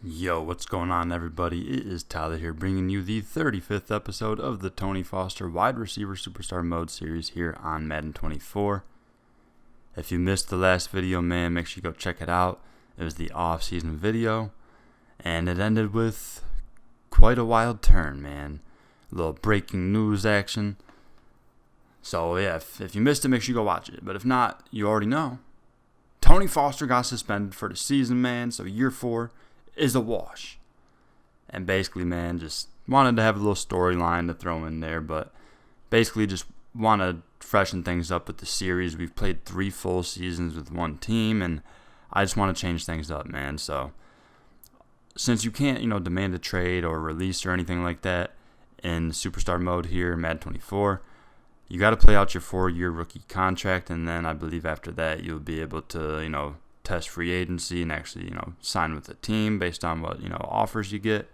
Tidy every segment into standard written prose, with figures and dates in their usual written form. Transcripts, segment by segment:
Yo, what's going on, everybody? It is Tyler here, bringing you the 35th episode of the Tony Foster Wide Receiver Superstar Mode series here on Madden 24. If you missed the last video, man, make sure you go check it out. It was the off-season video, and it ended with quite a wild turn, man. A little breaking news action. So, yeah, if you missed it, make sure you go watch it. But if not, you already know. Tony Foster got suspended for the season, man, so year 4 is a wash. And basically, man, just wanted to have a little storyline to throw in there, but basically just want to freshen things up with the series. We've played 3 full seasons with one team, and I just want to change things up, man. So since you can't, demand a trade or release or anything like that in superstar mode here in Madden 24, you got to play out your 4-year rookie contract, and then I believe after that you'll be able to, test free agency and actually, sign with the team based on what, offers you get.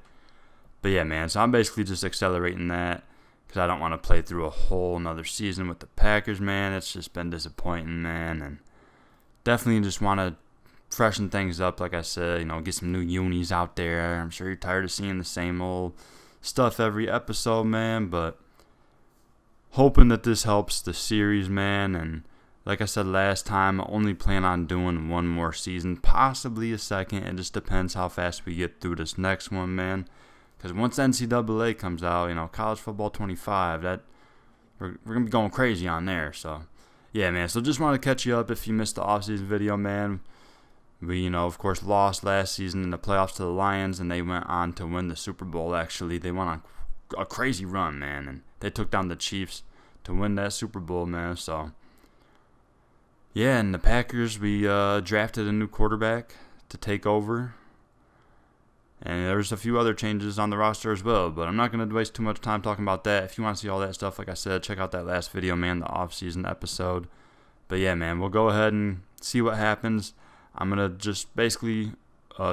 But yeah, man, so I'm basically just accelerating that because I don't want to play through a whole another season with the Packers, man. It's just been disappointing, man, and definitely just want to freshen things up, like I said, get some new unis out there. I'm sure you're tired of seeing the same old stuff every episode, man, but hoping that this helps the series, man. And like I said last time, I only plan on doing one more season, possibly a second. It just depends how fast we get through this next one, man. Because once NCAA comes out, college football 25, that we're going to be going crazy on there. So, yeah, man. So just want to catch you up if you missed the offseason video, man. We, of course, lost last season in the playoffs to the Lions, and they went on to win the Super Bowl, actually. They went on a crazy run, man, and they took down the Chiefs to win that Super Bowl, man. So yeah, and the Packers, we drafted a new quarterback to take over, and there's a few other changes on the roster as well, but I'm not going to waste too much time talking about that. If you want to see all that stuff, like I said, check out that last video, man, the off-season episode. But yeah, man, we'll go ahead and see what happens. I'm going to just basically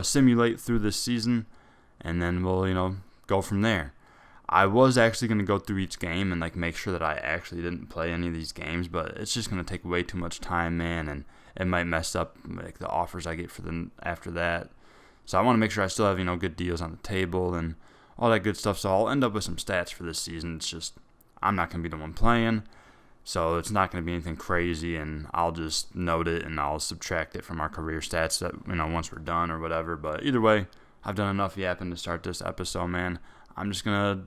simulate through this season, and then we'll, go from there. I was actually going to go through each game and make sure that I actually didn't play any of these games, but it's just going to take way too much time, man, and it might mess up the offers I get for them after that. So I want to make sure I still have good deals on the table and all that good stuff. So I'll end up with some stats for this season. It's just I'm not going to be the one playing, so it's not going to be anything crazy, and I'll just note it and I'll subtract it from our career stats that once we're done or whatever. But either way, I've done enough yapping to start this episode, man. I'm just gonna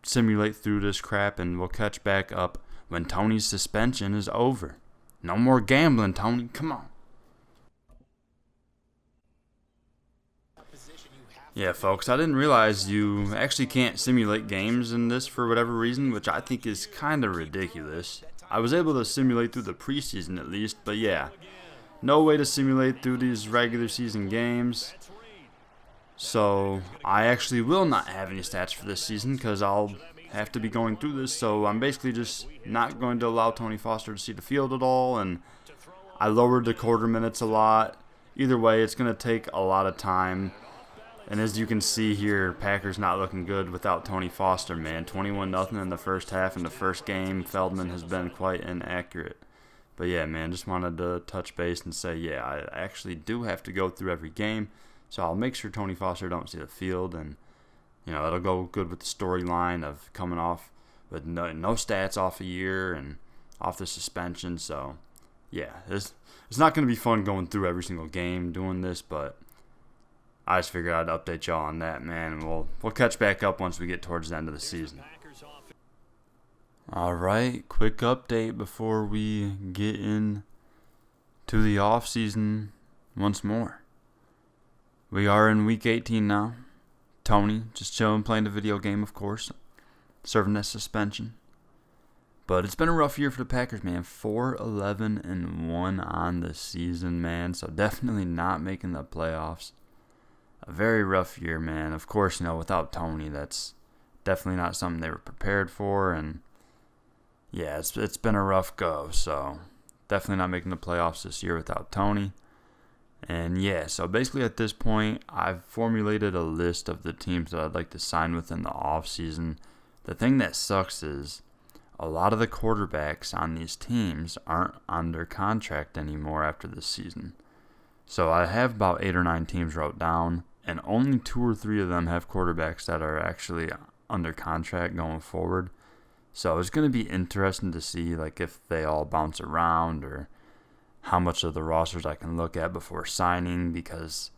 simulate through this crap, and we'll catch back up when Tony's suspension is over. No more gambling, Tony. Come on. Yeah, folks, I didn't realize you actually can't simulate games in this for whatever reason, which I think is kind of ridiculous. I was able to simulate through the preseason at least, but yeah, no way to simulate through these regular season games. So I actually will not have any stats for this season because I'll have to be going through this. So I'm basically just not going to allow Tony Foster to see the field at all. And I lowered the quarter minutes a lot. Either way, it's going to take a lot of time. And as you can see here, Packers not looking good without Tony Foster, man. 21-0 in the first half in the first game. Feldman has been quite inaccurate. But yeah, man, just wanted to touch base and say, yeah, I actually do have to go through every game. So I'll make sure Tony Foster don't see the field, and it'll go good with the storyline of coming off with no stats off a year and off the suspension. So yeah, it's not going to be fun going through every single game doing this, but I just figured I'd update y'all on that, man, and we'll catch back up once we get towards the end of the season. All right, quick update before we get in to the off season once more. We are in week 18 now. Tony just chilling, playing the video game, of course, serving that suspension. But it's been a rough year for the Packers, man. 4-11-1 on the season, man. So definitely not making the playoffs. A very rough year, man. Of course, without Tony, that's definitely not something they were prepared for. And yeah, it's been a rough go. So definitely not making the playoffs this year without Tony. And yeah, so basically at this point, I've formulated a list of the teams that I'd like to sign with in the offseason. The thing that sucks is a lot of the quarterbacks on these teams aren't under contract anymore after this season. So I have about 8 or 9 teams wrote down, and only 2 or 3 of them have quarterbacks that are actually under contract going forward. So it's going to be interesting to see like if they all bounce around or how much of the rosters I can look at before signing. Because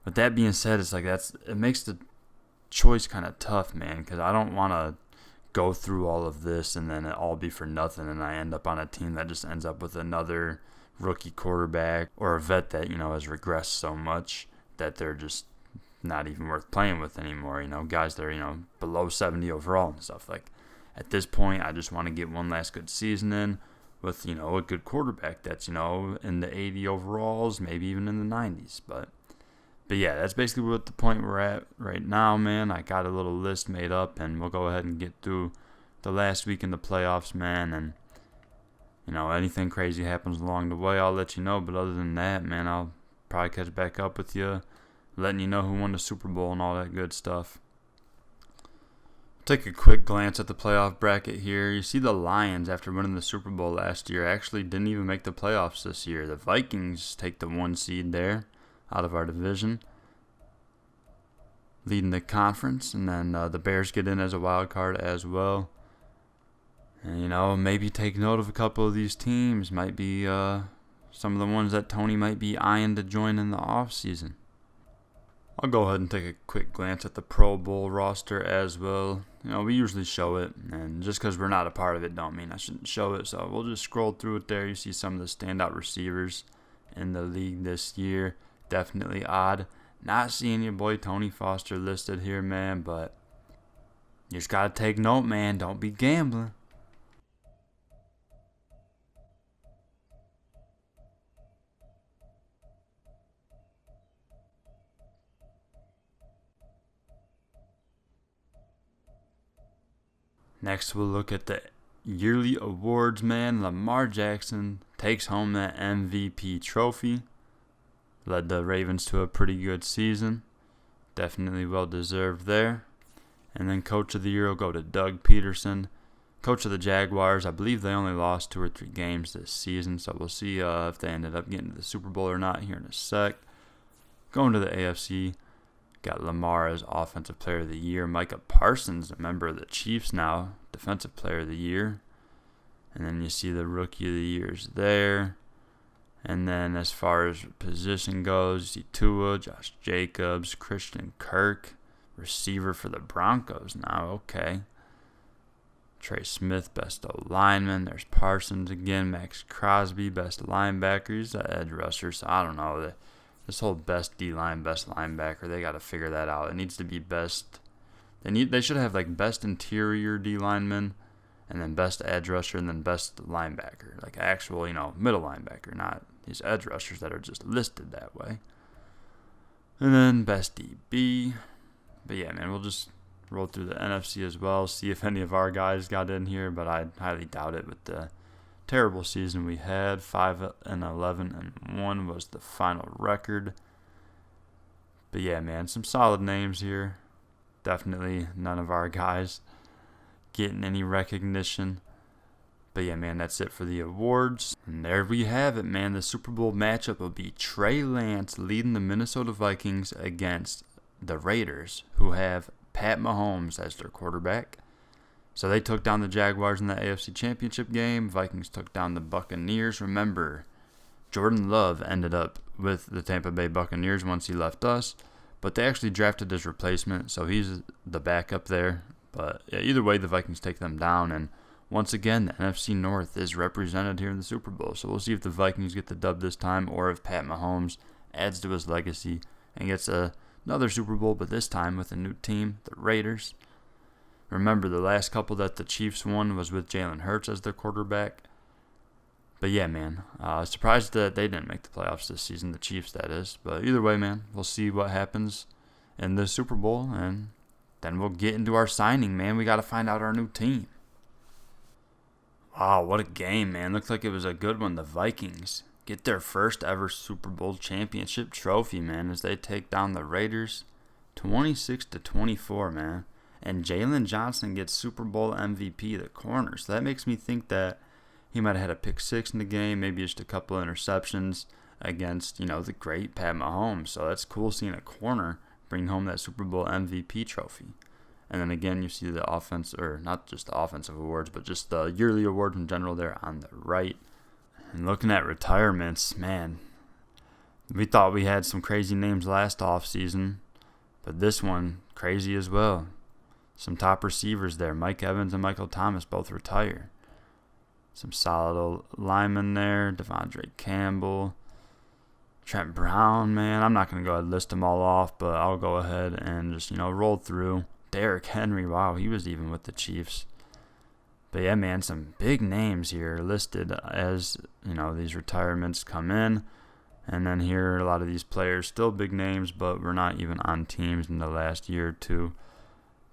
with that being said, it's like it makes the choice kind of tough, man, because I don't want to go through all of this and then it all be for nothing and I end up on a team that just ends up with another rookie quarterback or a vet that, has regressed so much that they're just not even worth playing with anymore. Guys that are, below 70 overall and stuff. Like, at this point, I just want to get one last good season in with, a good quarterback that's, in the 80 overalls, maybe even in the 90s. But yeah, that's basically what the point we're at right now, man. I got a little list made up, and we'll go ahead and get through the last week in the playoffs, man. And, anything crazy happens along the way, I'll let you know. But other than that, man, I'll probably catch back up with you, letting you know who won the Super Bowl and all that good stuff. Take a quick glance at the playoff bracket here. You see the Lions, after winning the Super Bowl last year, actually didn't even make the playoffs this year. The Vikings take the 1 seed there out of our division, leading the conference, and then the Bears get in as a wild card as well. And maybe take note of a couple of these teams. Might be some of the ones that Tony might be eyeing to join in the offseason. I'll go ahead and take a quick glance at the Pro Bowl roster as well. We usually show it, and just because we're not a part of it don't mean I shouldn't show it. So we'll just scroll through it there. You see some of the standout receivers in the league this year. Definitely odd not seeing your boy Tony Foster listed here, man, but you just got to take note, man. Don't be gambling. Next, we'll look at the yearly awards, man. Lamar Jackson takes home that MVP trophy. Led the Ravens to a pretty good season. Definitely well-deserved there. And then Coach of the Year will go to Doug Peterson. Coach of the Jaguars, I believe they only lost 2 or 3 games this season, so we'll see if they ended up getting to the Super Bowl or not here in a sec. Going to the AFC, got Lamar as Offensive Player of the Year. Micah Parsons, a member of the Chiefs now, Defensive Player of the Year. And then you see the Rookie of the Years there. And then as far as position goes, you see Tua, Josh Jacobs, Christian Kirk, receiver for the Broncos now, okay. Trey Smith, best O-lineman. There's Parsons again. Max Crosby, best linebacker. He's an edge rusher, so I don't know. This whole best D-line, best linebacker, they got to figure that out. It needs to be best. They should have like best interior D-lineman, and then best edge rusher, and then best linebacker. Like actual, middle linebacker, not these edge rushers that are just listed that way. And then best DB. But yeah, man, we'll just roll through the NFC as well, see if any of our guys got in here, but I highly doubt it with the terrible season we had. 5-11-1 was the final record. But yeah, man, some solid names here. Definitely none of our guys getting any recognition. But yeah, man, that's it for the awards. And there we have it, man. The Super Bowl matchup will be Trey Lance leading the Minnesota Vikings against the Raiders, who have Pat Mahomes as their quarterback. So they took down the Jaguars in the AFC Championship game. Vikings took down the Buccaneers. Remember, Jordan Love ended up with the Tampa Bay Buccaneers once he left us. But they actually drafted his replacement, so he's the backup there. But yeah, either way, the Vikings take them down. And once again, the NFC North is represented here in the Super Bowl. So we'll see if the Vikings get the dub this time or if Pat Mahomes adds to his legacy and gets another Super Bowl, but this time with a new team, the Raiders. Remember, the last couple that the Chiefs won was with Jalen Hurts as their quarterback. But yeah, man, surprised that they didn't make the playoffs this season, the Chiefs, that is. But either way, man, we'll see what happens in the Super Bowl, and then we'll get into our signing, man. We got to find out our new team. Wow, what a game, man. Looks like it was a good one. The Vikings get their first ever Super Bowl championship trophy, man, as they take down the Raiders 26-24, man. And Jalen Johnson gets Super Bowl MVP, the corner. So that makes me think that he might have had a pick 6 in the game, maybe just a couple interceptions. against, the great Pat Mahomes. So that's cool seeing a corner bring home that Super Bowl MVP trophy. And then again, you see the offense, or not just the offensive awards, but just the yearly awards in general there on the right. And looking at retirements, man, we thought we had some crazy names last offseason, but this one, crazy as well. Some top receivers there. Mike Evans and Michael Thomas both retire. Some solid linemen there. Devondre Campbell. Trent Brown, man. I'm not going to go ahead and list them all off, but I'll go ahead and just, roll through. Derrick Henry, wow, he was even with the Chiefs. But yeah, man, some big names here listed as, these retirements come in. And then here, a lot of these players, still big names, but we're not even on teams in the last year or two.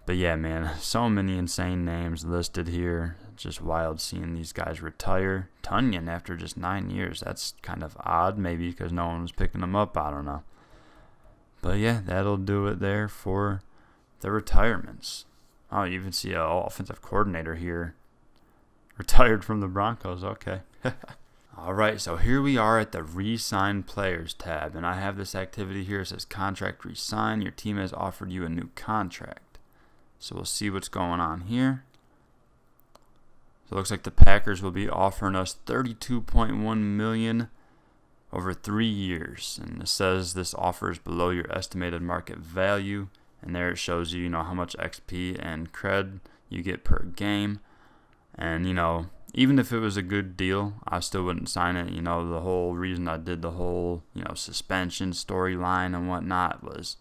But yeah, man, so many insane names listed here. Just wild seeing these guys retire. Tunyon after just 9 years. That's kind of odd, maybe because no one was picking them up. I don't know. But yeah, that'll do it there for the retirements. Oh, you even see an offensive coordinator here. Retired from the Broncos. Okay. All right, so here we are at the Re-Sign Players tab. And I have this activity here. It says Contract Re-Sign. Your team has offered you a new contract. So we'll see what's going on here. So it looks like the Packers will be offering us $32.1 million over 3 years. And it says this offer is below your estimated market value. And there it shows you, how much XP and cred you get per game. And, even if it was a good deal, I still wouldn't sign it. The whole reason I did the whole, suspension storyline and whatnot was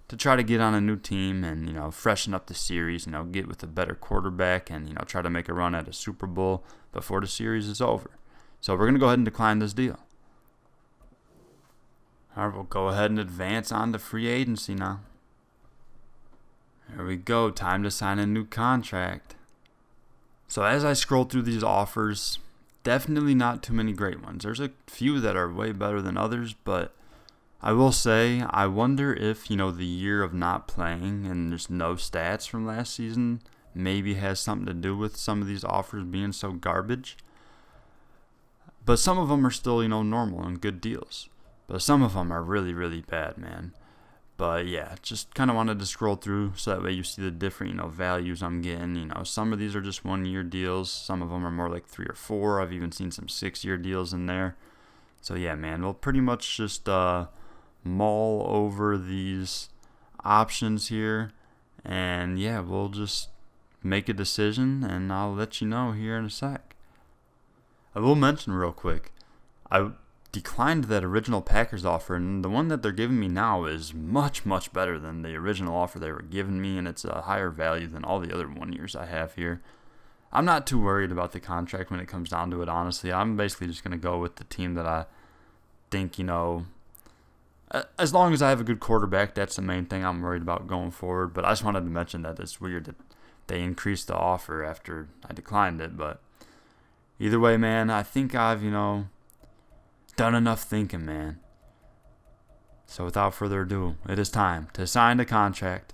to try to get on a new team and, freshen up the series, get with a better quarterback and, try to make a run at a Super Bowl before the series is over. So we're going to go ahead and decline this deal. All right, we'll go ahead and advance on to free agency now. There we go. Time to sign a new contract. So as I scroll through these offers, definitely not too many great ones. There's a few that are way better than others, but I will say, I wonder if, the year of not playing and just no stats from last season maybe has something to do with some of these offers being so garbage. But some of them are still, normal and good deals. But some of them are really, really bad, man. But yeah, just kind of wanted to scroll through so that way you see the different, values I'm getting. Some of these are just 1 year deals. Some of them are more like 3 or 4. I've even seen some 6 year deals in there. So yeah, man, we'll pretty much just mull over these options here, and yeah, we'll just make a decision, and I'll let you know here in a sec. I will mention real quick, I declined that original Packers offer, and the one that they're giving me now is much, much better than the original offer they were giving me, and it's a higher value than all the other 1 years I have here. I'm not too worried about the contract when it comes down to it, honestly. I'm basically just going to go with the team that I think, as long as I have a good quarterback, that's the main thing I'm worried about going forward. But I just wanted to mention that it's weird that they increased the offer after I declined it. But either way, man, I think I've, done enough thinking, man. So without further ado, it is time to sign the contract.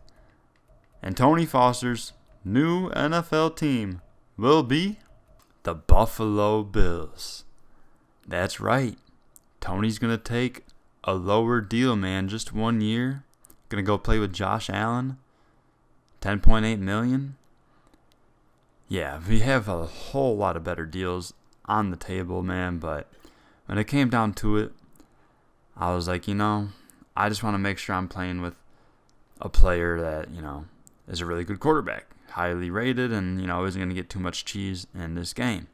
And Tony Foster's new NFL team will be the Buffalo Bills. That's right. Tony's going to take a lower deal, man. Just 1 year. Going to go play with Josh Allen. $10.8 million. Yeah, we have a whole lot of better deals on the table, man. But when it came down to it, I was like, I just want to make sure I'm playing with a player that, is a really good quarterback. Highly rated and, isn't going to get too much cheese in this game.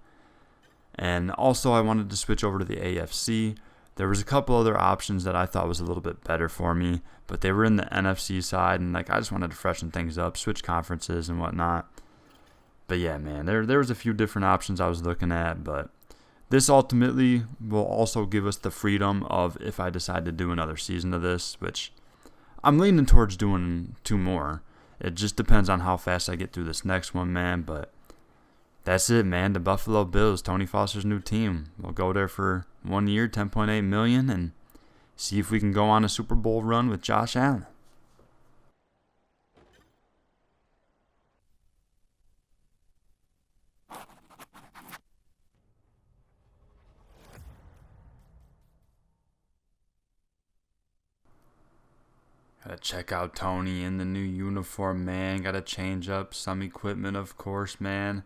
And also I wanted to switch over to the AFC. There was a couple other options that I thought was a little bit better for me, but they were in the NFC side, and I just wanted to freshen things up, switch conferences and whatnot. But yeah, man, there was a few different options I was looking at, but this ultimately will also give us the freedom of if I decide to do another season of this, which I'm leaning towards doing 2 more. It just depends on how fast I get through this next one, man, but that's it, man. The Buffalo Bills, Tony Foster's new team. We'll go there for 1 year, $10.8 million, and see if we can go on a Super Bowl run with Josh Allen. Gotta check out Tony in the new uniform, man. Gotta change up some equipment, of course, man.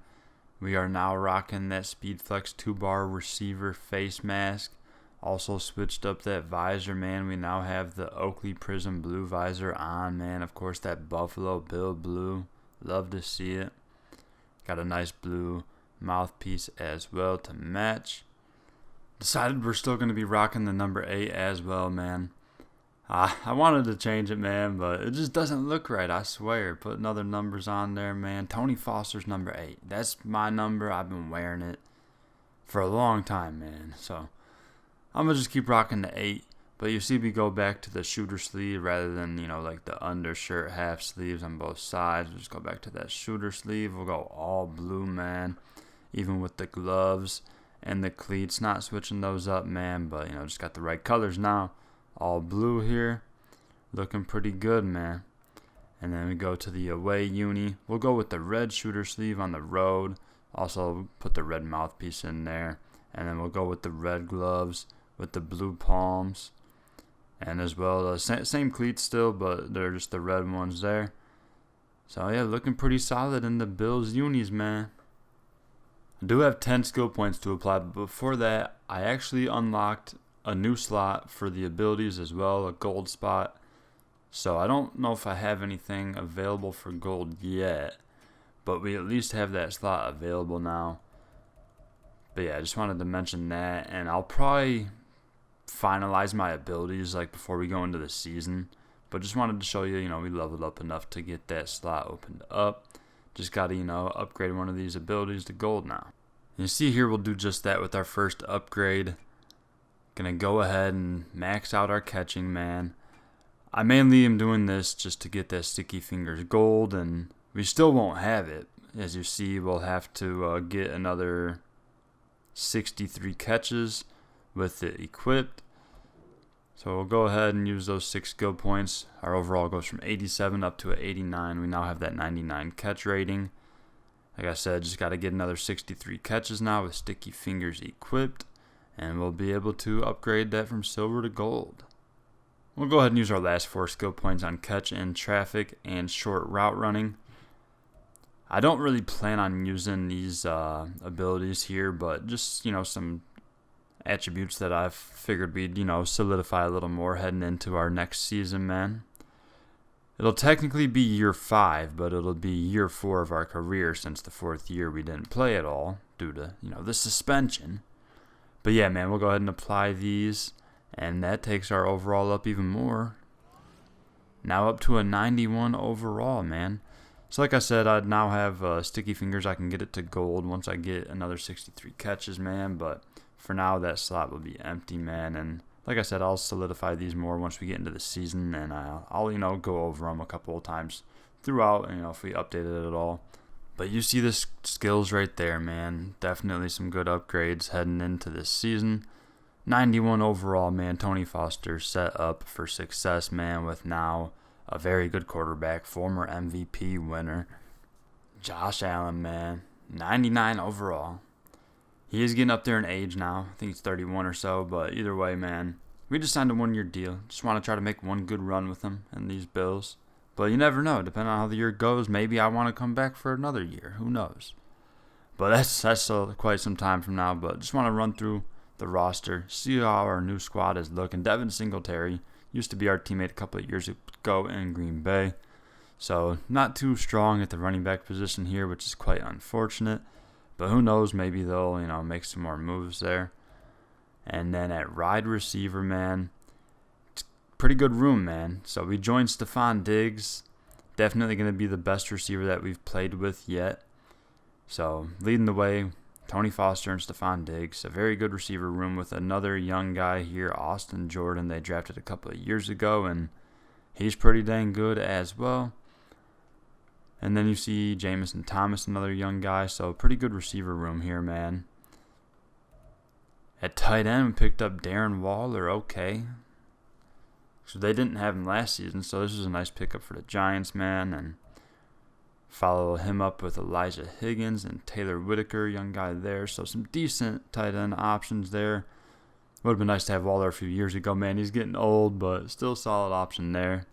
We are now rocking that SpeedFlex 2-bar receiver face mask. Also switched up that visor, man. We now have the Oakley Prism Blue visor on, man. Of course, that Buffalo Bill blue. Love to see it. Got a nice blue mouthpiece as well to match. Decided we're still going to be rocking the number 8 as well, man. I wanted to change it, man, but it just doesn't look right, I swear. Putting other numbers on there, man. Tony Foster's number 8. That's my number. I've been wearing it for a long time, man. So I'm going to just keep rocking the 8. But you see me go back to the shooter sleeve rather than, like the undershirt half sleeves on both sides. We'll just go back to that shooter sleeve. We'll go all blue, man. Even with the gloves and the cleats. Not switching those up, man. But, just got the right colors now. All blue here. Looking pretty good, man. And then we go to the away uni. We'll go with the red shooter sleeve on the road. Also put the red mouthpiece in there. And then we'll go with the red gloves with the blue palms. And as well, same cleats still, but they're just the red ones there. So yeah, looking pretty solid in the Bills unis, man. I do have 10 skill points to apply, but before that, I actually unlocked a new slot for the abilities as well, a gold spot. So I don't know if I have anything available for gold yet, but we at least have that slot available now. But yeah, I just wanted to mention that, and I'll probably finalize my abilities before we go into the season. But just wanted to show you, we leveled up enough to get that slot opened up. Just got to, upgrade one of these abilities to gold now. And you see here, we'll do just that with our first upgrade. Gonna go ahead and max out our catching, man. I mainly am doing this just to get that sticky fingers gold, and we still won't have it. As you see, we'll have to get another 63 catches with it equipped. So we'll go ahead and use those 6 skill points. Our overall goes from 87 up to 89. We now have that 99 catch rating. Like I said, just got to get another 63 catches now with sticky fingers equipped. And we'll be able to upgrade that from silver to gold. We'll go ahead and use our last 4 skill points on catch in traffic and short route running. I don't really plan on using these abilities here, but just, some attributes that I've figured we'd, solidify a little more heading into our next season, man. It'll technically be year 5, but it'll be year 4 of our career since the 4th year we didn't play at all due to, the suspension. But yeah, man, we'll go ahead and apply these, and that takes our overall up even more. Now up to a 91 overall, man. So like I said, I now have sticky fingers. I can get it to gold once I get another 63 catches, man. But for now, that slot will be empty, man. And like I said, I'll solidify these more once we get into the season, and I'll go over them a couple of times throughout, if we update it at all. But you see the skills right there, man. Definitely some good upgrades heading into this season. 91 overall, man. Tony Foster set up for success, man, with now a very good quarterback, former MVP winner, Josh Allen, man. 99 overall. He is getting up there in age now. I think he's 31 or so, but either way, man. We just signed a 1-year deal. Just want to try to make one good run with him and these Bills. But you never know. Depending on how the year goes, maybe I want to come back for another year. Who knows? But that's quite some time from now. But just want to run through the roster, see how our new squad is looking. Devin Singletary used to be our teammate a couple of years ago in Green Bay. So not too strong at the running back position here, which is quite unfortunate. But who knows? Maybe they'll, make some more moves there. And then at wide receiver, man, pretty good room, man. So we joined Stephon Diggs. Definitely going to be the best receiver that we've played with yet. So leading the way, Tony Foster and Stephon Diggs. A very good receiver room with another young guy here, Austin Jordan. They drafted a couple of years ago, and he's pretty dang good as well. And then you see Jamison Thomas, another young guy. So pretty good receiver room here, man. At tight end, we picked up Darren Waller. Okay. So they didn't have him last season, so this is a nice pickup for the Giants, man. And follow him up with Elijah Higgins and Taylor Whitaker, young guy there. So some decent tight end options there. Would have been nice to have Waller a few years ago, man. He's getting old, but still a solid option there.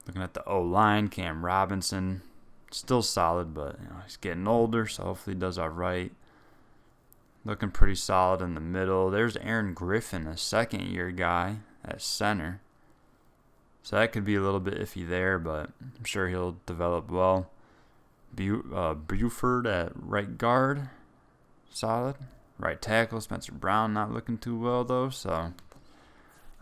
Looking at the O-line, Cam Robinson, still solid, but he's getting older, so hopefully he does all right. Looking pretty solid in the middle. There's Aaron Griffin, a second-year guy at center. So that could be a little bit iffy there, but I'm sure he'll develop well. Buford at right guard, solid. Right tackle, Spencer Brown not looking too well, though, so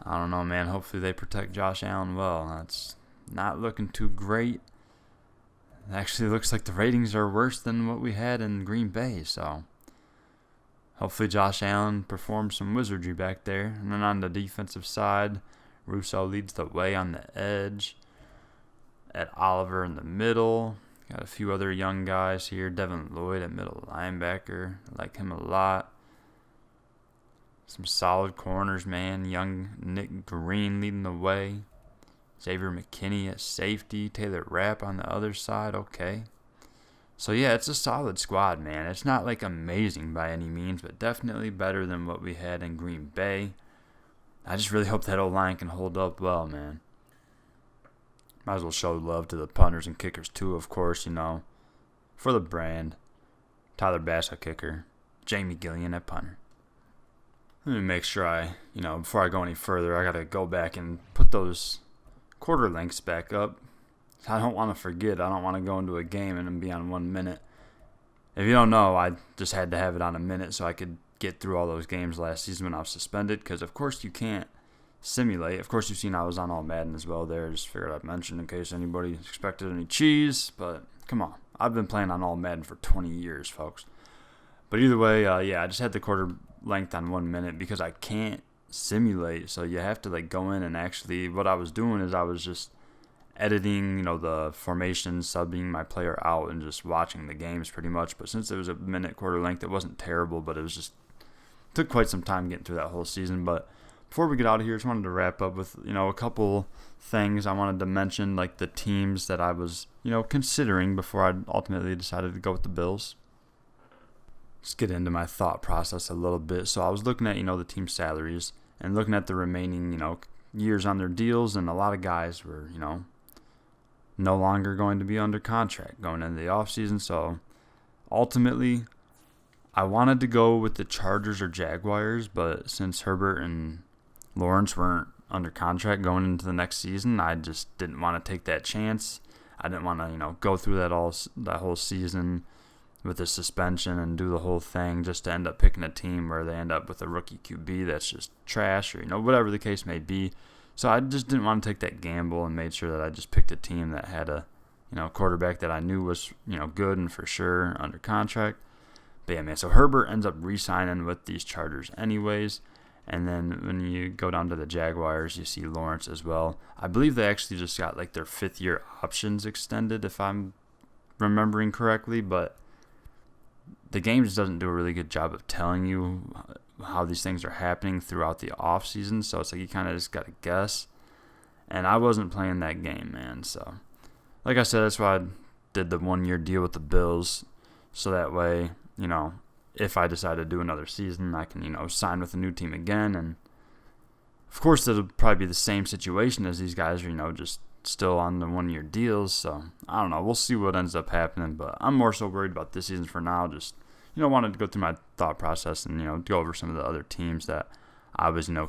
I don't know, man. Hopefully they protect Josh Allen well. That's not looking too great. It actually looks like the ratings are worse than what we had in Green Bay, so hopefully Josh Allen performs some wizardry back there. And then on the defensive side, Russo leads the way on the edge. At Oliver in the middle. Got a few other young guys here. Devin Lloyd at middle linebacker. I like him a lot. Some solid corners, man. Young Nick Green leading the way. Xavier McKinney at safety. Taylor Rapp on the other side. Okay. So, yeah, it's a solid squad, man. It's not, like, amazing by any means, but definitely better than what we had in Green Bay. I just really hope that O-line can hold up well, man. Might as well show love to the punters and kickers, too, of course, for the brand. Tyler Bass at kicker. Jamie Gillian at punter. Let me make sure before I go any further, I got to go back and put those quarter lengths back up. I don't want to forget. I don't want to go into a game and then be on 1 minute. If you don't know, I just had to have it on a minute so I could get through all those games last season when I was suspended, because, of course, you can't simulate. Of course, you've seen I was on all Madden as well there. Just figured I'd mention in case anybody expected any cheese. But come on. I've been playing on all Madden for 20 years, folks. But either way, I just had the quarter length on 1 minute because I can't simulate. So you have to go in and actually, what I was doing is I was just editing, the formation, subbing my player out, and just watching the games pretty much. But since it was a minute quarter length, it wasn't terrible, but it took quite some time getting through that whole season. But before we get out of here, I just wanted to wrap up with, a couple things I wanted to mention, like the teams that I was, considering before I ultimately decided to go with the Bills. Just get into my thought process a little bit. So I was looking at, the team salaries and looking at the remaining, years on their deals, and a lot of guys were, no longer going to be under contract going into the offseason. So ultimately, I wanted to go with the Chargers or Jaguars, but since Herbert and Lawrence weren't under contract going into the next season, I just didn't want to take that chance. I didn't want to, go through that whole season with the suspension and do the whole thing just to end up picking a team where they end up with a rookie QB that's just trash or, whatever the case may be. So I just didn't want to take that gamble and made sure that I just picked a team that had a, quarterback that I knew was, good and for sure under contract. But yeah, man, so Herbert ends up re-signing with these Chargers anyways. And then when you go down to the Jaguars, you see Lawrence as well. I believe they actually just got their 5th-year options extended, if I'm remembering correctly. But the game just doesn't do a really good job of telling you how these things are happening throughout the offseason. So it's you kind of just got to guess. And I wasn't playing that game, man. So, like I said, that's why I did the 1-year deal with the Bills. So that way, if I decide to do another season, I can, sign with a new team again. And, of course, it'll probably be the same situation as these guys are, just still on the 1-year deals. So, I don't know. We'll see what ends up happening. But I'm more so worried about this season for now. Just, wanted to go through my thought process and, go over some of the other teams that I was, you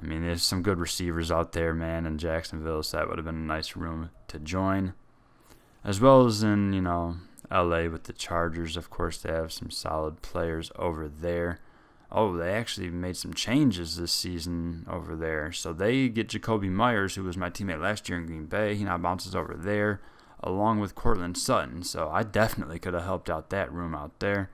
I mean, there's some good receivers out there, man, in Jacksonville. So that would have been a nice room to join. As well as in, LA with the Chargers. Of course, they have some solid players over there. Oh, they actually made some changes this season over there. So they get Jacoby Myers, who was my teammate last year in Green Bay. He now bounces over there, along with Cortland Sutton. So I definitely could have helped out that room out there.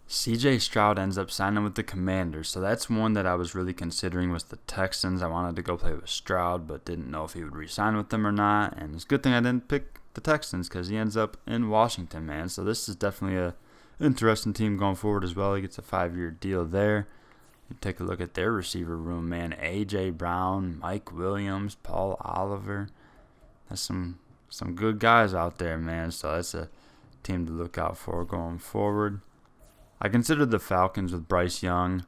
CJ Stroud ends up signing with the Commanders. So that's one that I was really considering was the Texans. I wanted to go play with Stroud, but didn't know if he would re-sign with them or not. And it's a good thing I didn't pick the Texans because he ends up in Washington, man. So this is definitely a interesting team going forward as well. He gets a 5-year deal there. You take a look at their receiver room, man. A.J. Brown, Mike Williams, Paul Oliver. That's some good guys out there, man. So that's a team to look out for going forward. I considered the Falcons with Bryce Young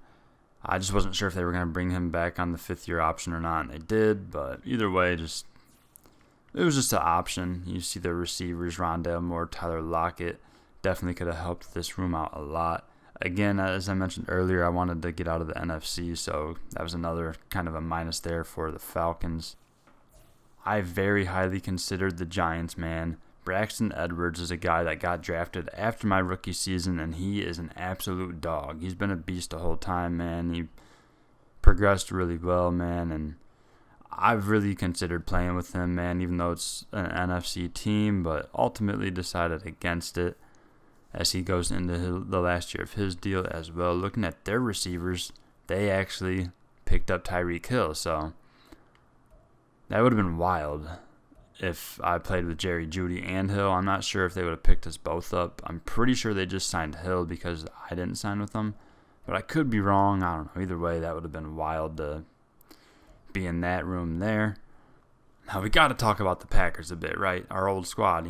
I just wasn't sure if they were going to bring him back on the 5th-year option or not, and they did. But either way, it was just an option. You see the receivers, Rondale Moore, Tyler Lockett, definitely could have helped this room out a lot. Again, as I mentioned earlier, I wanted to get out of the NFC, so that was another kind of a minus there for the Falcons. I very highly considered the Giants, man. Braxton Edwards is a guy that got drafted after my rookie season, and he is an absolute dog. He's been a beast the whole time, man. He progressed really well, man, and I've really considered playing with him, man, even though it's an NFC team, but ultimately decided against it as he goes into the last year of his deal as well. Looking at their receivers, they actually picked up Tyreek Hill, so that would have been wild if I played with Jerry Jeudy and Hill. I'm not sure if they would have picked us both up. I'm pretty sure they just signed Hill because I didn't sign with them, but I could be wrong. I don't know. Either way, that would have been wild to be in that room there. Now, we got to talk about the Packers a bit, right? Our old squad,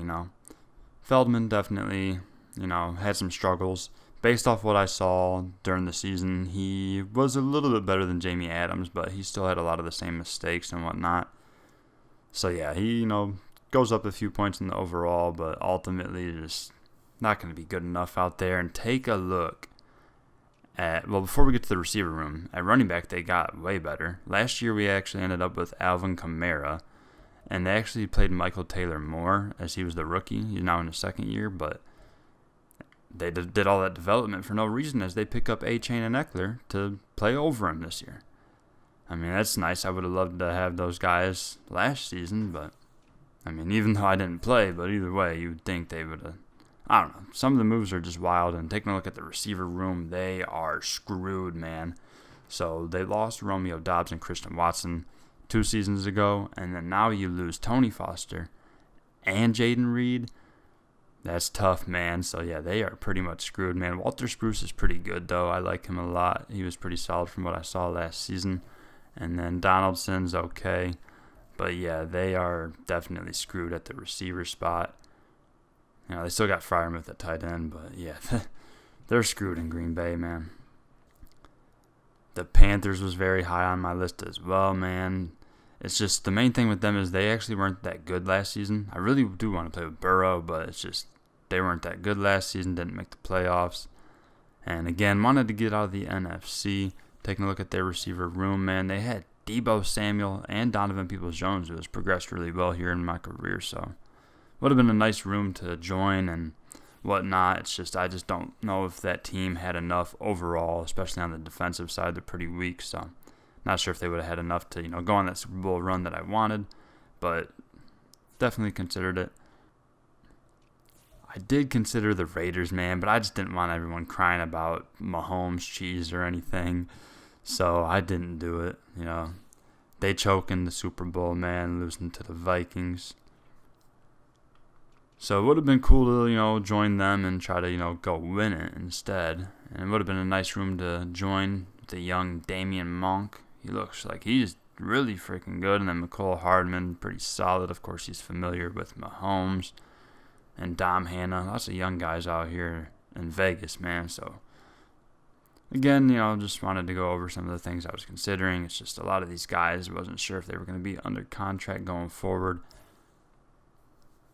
Feldman definitely, had some struggles. Based off what I saw during the season, he was a little bit better than Jamie Adams, but he still had a lot of the same mistakes and whatnot. So, yeah, he, goes up a few points in the overall, but ultimately just not going to be good enough out there. And take a look before we get to the receiver room, at running back, they got way better. Last year, we actually ended up with Alvin Kamara, and they actually played Michael Taylor more as he was the rookie. He's now in his 2nd year, but they did all that development for no reason as they pick up A-Chain and Eckler to play over him this year. I mean, that's nice. I would have loved to have those guys last season, but, even though I didn't play, but either way, you'd think they would have. I don't know. Some of the moves are just wild, and taking a look at the receiver room, they are screwed, man. So they lost Romeo Doubs and Christian Watson 2 seasons ago, and then now you lose Tony Foster and Jaden Reed. That's tough, man. So, yeah, they are pretty much screwed, man. Walter Spruce is pretty good, though. I like him a lot. He was pretty solid from what I saw last season. And then Donaldson's okay. But, yeah, they are definitely screwed at the receiver spot. They still got Freiermuth at tight end, but, yeah, they're screwed in Green Bay, man. The Panthers was very high on my list as well, man. It's just the main thing with them is they actually weren't that good last season. I really do want to play with Burrow, but it's just they weren't that good last season, didn't make the playoffs. And again, wanted to get out of the NFC. Taking a look at their receiver room, man, they had Deebo Samuel and Donovan Peoples-Jones, who has progressed really well here in my career. So would have been a nice room to join and whatnot. It's just I just don't know if that team had enough overall, especially on the defensive side. They're pretty weak, so not sure if they would have had enough to go on that Super Bowl run that I wanted, but definitely considered it. I did consider the Raiders, man, but I just didn't want everyone crying about Mahomes cheese or anything, so I didn't do it. They choke in the Super Bowl, man, losing to the Vikings. So it would have been cool to, join them and try to, go win it instead. And it would have been a nice room to join the young Damian Monk. He looks like he's really freaking good. And then McCole Hardman, pretty solid. Of course, he's familiar with Mahomes. And Dom Hanna. Lots of young guys out here in Vegas, man. So, again, just wanted to go over some of the things I was considering. It's just a lot of these guys, I wasn't sure if they were going to be under contract going forward.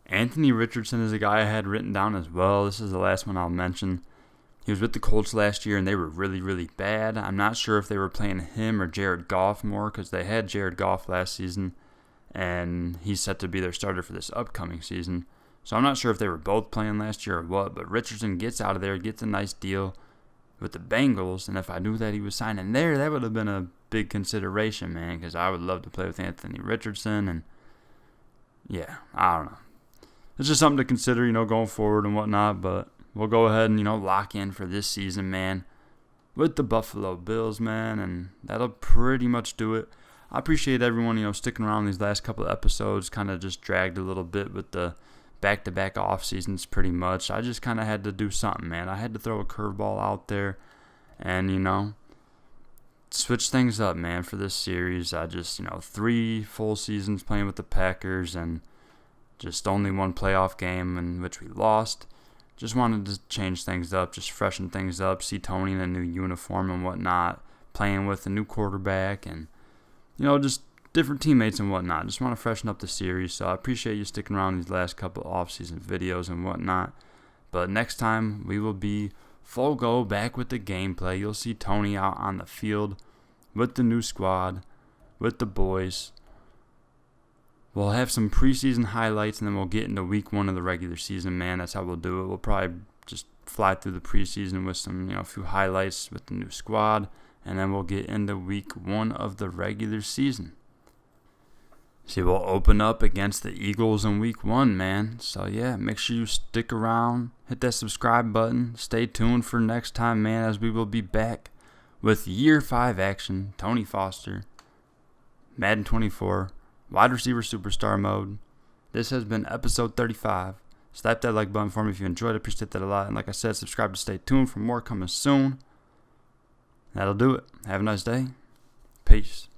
Anthony Richardson is a guy I had written down as well. This is the last one I'll mention. He was with the Colts last year, and they were really, really bad. I'm not sure if they were playing him or Jared Goff more because they had Jared Goff last season, and he's set to be their starter for this upcoming season. So I'm not sure if they were both playing last year or what, but Richardson gets out of there, gets a nice deal with the Bengals, and if I knew that he was signing there, that would have been a big consideration, man, because I would love to play with Anthony Richardson, and yeah, I don't know. It's just something to consider, going forward and whatnot, but we'll go ahead and, lock in for this season, man, with the Buffalo Bills, man, and that'll pretty much do it. I appreciate everyone, sticking around these last couple of episodes. Kind of just dragged a little bit with the back-to-back off seasons pretty much. I just kind of had to do something, man. I had to throw a curveball out there and, switch things up, man, for this series. I just, 3 full seasons playing with the Packers and just only one playoff game in which we lost. Just wanted to change things up, just freshen things up, see Tony in a new uniform and whatnot, playing with a new quarterback and, just different teammates and whatnot. Just want to freshen up the series. So I appreciate you sticking around these last couple off-season videos and whatnot. But next time we will be full go back with the gameplay. You'll see Tony out on the field with the new squad, with the boys. We'll have some preseason highlights, and then we'll get into week 1 of the regular season, man. That's how we'll do it. We'll probably just fly through the preseason with some, a few highlights with the new squad, and then we'll get into week 1 of the regular season. See, we'll open up against the Eagles in week 1, man. So, yeah, make sure you stick around. Hit that subscribe button. Stay tuned for next time, man, as we will be back with Year 5 action. Tony Foster, Madden 24, Wide Receiver Superstar Mode. This has been episode 35. Slap that like button for me if you enjoyed it. Appreciate that a lot. And like I said, subscribe to stay tuned for more coming soon. That'll do it. Have a nice day. Peace.